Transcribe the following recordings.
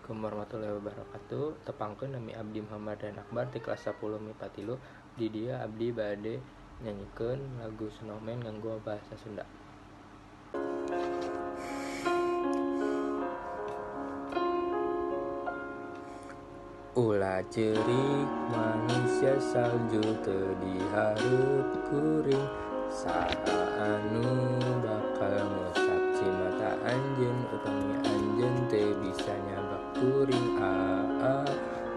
Assalamualaikum warahmatullahi wabarakatuh. Tepangkeun nami abdi Muhammad Rian Akbar ti kelas 10 MIPA 3. Di dieu abdi bade nyanyikeun lagu Snowman nganggo basa Sunda. Ulah ceurik manusia salju teu dihareup kuring. Saha anu bakal ngusap cimata anjeun upami anjeun teu bisa nyabak kuring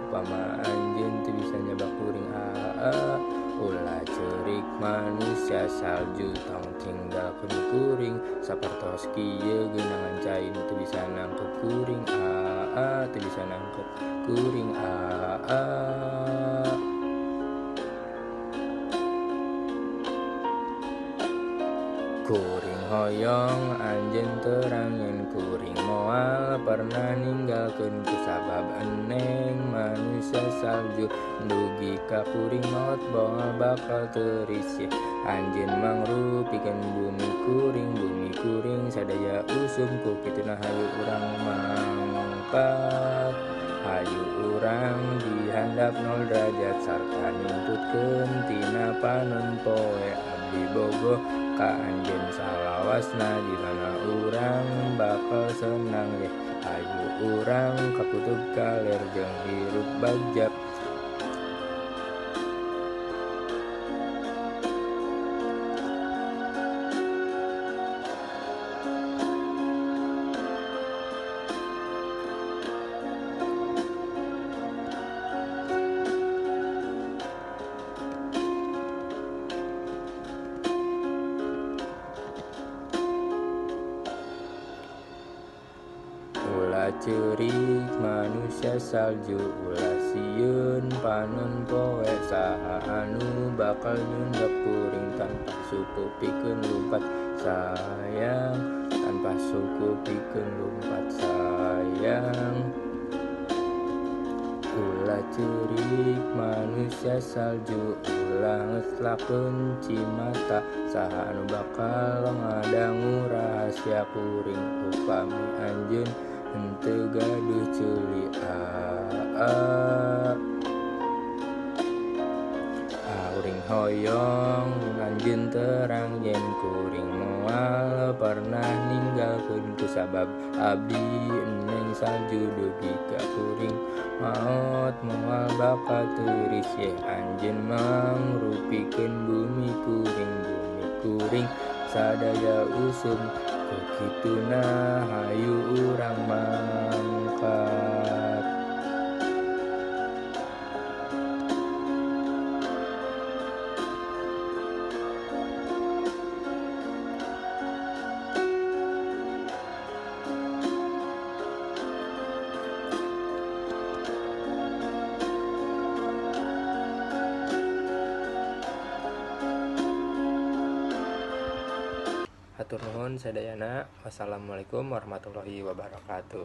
upama anjeun teu bisa nyabak kuring ulah ceurik manusia salju tong tinggalkeun kuring sapertos kieu geunangan cain teu bisa nangkep kuring teu bisa nangkep kuring Kuring hoyong anjeun terangeun kuring moal pernah ninggalkeun kusabab eneng manusia salju dugi ka kuring maot boal bakal teu risih anjeun mangrupikeun bumi kuring sadaya usum ku kituna hayu urang mangkat hayu urang dihandap 0 derajat sarta nimputkeun tina panon poe abdi bogoh ka anjeun salawasna di mana urang bakal senang hayu urang kakutuk kaler jeung hirup bagjat. Ulah ceurik manusia salju ulah sieun panon poe saha anu bakal nyundap kuring tanpa suku pikeun lumpat sayang tanpa suku pikeun lumpat sayang. Ulah ceurik manusia salju ulah ngeslakeun cimata saha anu bakal ngadangu rahasia kuring upami anjeun henteu gaduh ceuli Kuring hoyong anjeun terang yen kuring moal pernah ninggalkeun kusabab abdi eneng salju dugi ka kuring maot moal bakal teu risih anjeun mangrupikeun bumi kuring sadaya usum ku kituna hayu urang mangkat. Hatur nuhun sadayana. Wassalamualaikum warahmatullahi wabarakatuh.